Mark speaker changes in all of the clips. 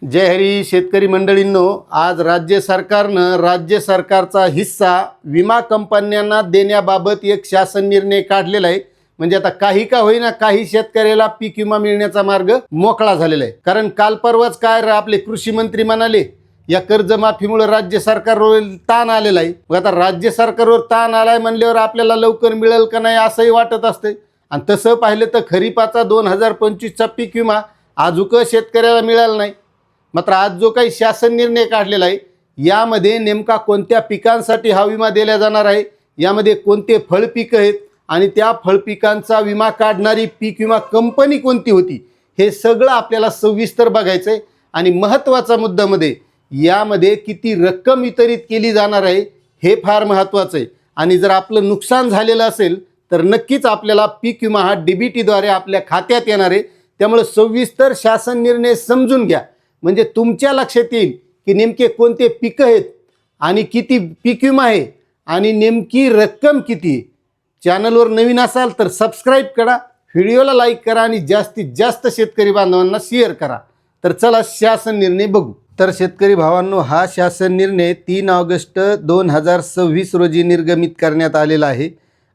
Speaker 1: जय हरी शेतकरी मंडळींनो, आज राज्य सरकारनं राज्य सरकारचा हिस्सा विमा कंपन्यांना देण्याबाबत एक शासन निर्णय काढलेला आहे। म्हणजे आता काही का होईना काही शेतकऱ्याला पीक विमा मिळण्याचा मार्ग मोकळा झालेला आहे। कारण काल परवाच काय आपले कृषी मंत्री म्हणाले या कर्जमाफीमुळे राज्य सरकारवर ताण आलेला आहे। मग आता राज्य सरकारवर ताण आलाय म्हणल्यावर आपल्याला लवकर मिळेल का नाही असंही वाटत असते। आणि तसं पाहिलं तर खरीपाचा 2025चा पीक विमा आजूक शेतकऱ्याला मिळाला नाही। मात्र आज जो काही शासन निर्णय काढलेला आहे यामध्ये नेमका कोणत्या पिकांसाठी हा विमा दिला जाणार आहे, यामध्ये कोणते फळपीक आहेत आणि त्या फळपिकांचा विमा काढणारी पीक विमा कंपनी कोणती होती हे सगळं आपल्याला सविस्तर बघायचं आहे। आणि महत्त्वाचा मुद्दामध्ये यामध्ये किती रक्कम वितरित केली जाणार आहे हे फार महत्त्वाचं आहे। आणि जर आपलं नुकसान झालेलं असेल तर नक्कीच आपल्याला पीक विमा हा डीबीटीद्वारे आपल्या खात्यात येणार आहे। त्यामुळे सविस्तर शासन निर्णय समजून घ्या, म्हणजे तुमच्या लक्षात येईल की नेमके कोणते पिकं आहेत आणि किती पीक विमा आहे आणि नेमकी रक्कम किती। चॅनलवर नवीन असाल तर सबस्क्राईब करा, व्हिडिओला लाईक करा आणि जास्तीत जास्त शेतकरी बांधवांना शेअर करा। तर चला शासन निर्णय बघू। तर शेतकरी भावांनो, हा शासन निर्णय 3 ऑगस्ट 2026 रोजी निर्गमित करण्यात आलेला आहे।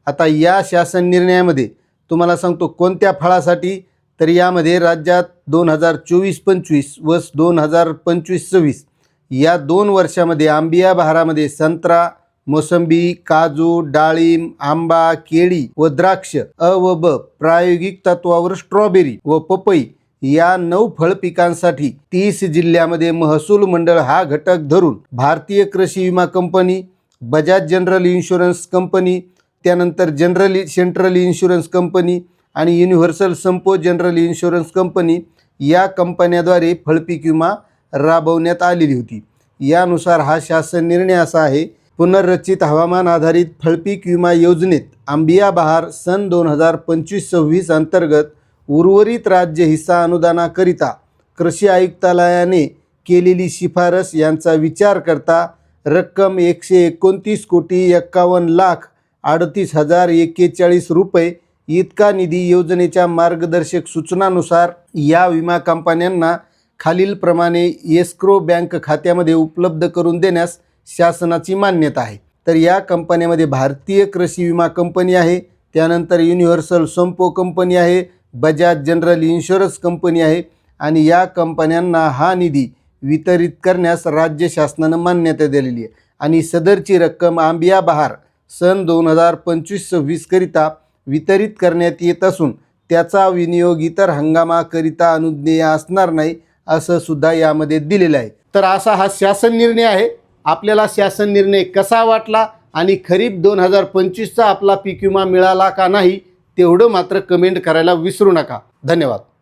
Speaker 1: आता या शासन निर्णयामध्ये तुम्हाला सांगतो कोणत्या फळासाठी, तर यामध्ये राज्यात 2024-25 व 2025-26 या 2 वर्षामध्ये आंबिया बहारामध्ये संत्रा, मोसंबी, काजू, डाळिंब, आंबा, केळी व द्राक्ष, अ व ब प्रायोगिक तत्वावर स्ट्रॉबेरी व पपई या 9 फळ पिकांसाठी 30 जिल्ह्यामध्ये महसूल मंडळ हा घटक धरून भारतीय कृषी विमा company, Bajaj general insurance company, त्यानंतर सेंट्रल इन्शुरन्स कंपनी आणि युनिव्हर्सल संपो जनरल इन्शुरन्स कंपनी या कंपन्यांद्वारे फळपीक विमा राबवण्यात आलेली होती। यानुसार हा शासन निर्णय असा आहे, पुनर्रचित हवामान आधारित फळपीक विमा योजनेत आंबिया बहार सन 2025-26 अंतर्गत उर्वरित राज्य हिस्सा अनुदानाकरिता कृषी आयुक्तालयाने केलेली शिफारस यांचा विचार करता रक्कम 129,51,38,041 रुपये इतका निधी योजनेच्या मार्गदर्शक सूचनानुसार या विमा कंपन्यांना खालीलप्रमाणे एस्क्रो बँक खात्यामध्ये उपलब्ध करून देण्यास शासनाची मान्यता आहे। तर या कंपन्यांमध्ये भारतीय कृषी विमा कंपनी आहे, त्यानंतर युनिव्हर्सल संपो कंपनी आहे, बजाज जनरल इन्शुरन्स कंपनी आहे आणि या कंपन्यांना हा निधी वितरित करण्यास राज्य शासनाने मान्यता दिलेली आहे। आणि सदरची रक्कम आंबिया बहार सन 2025-26 करिता वितरित करण्यात येत असून त्याचा विनियोग इतर हंगामाकरिता अनुज्ञेय असणार नाही असं सुद्धा यामध्ये दिलेलं आहे। तर असा हा शासन निर्णय आहे। आपल्याला शासन निर्णय कसा वाटला आणि खरीप 2025चा आपला पीक विमा मिळाला का नाही तेवढं मात्र कमेंट करायला विसरू नका। धन्यवाद।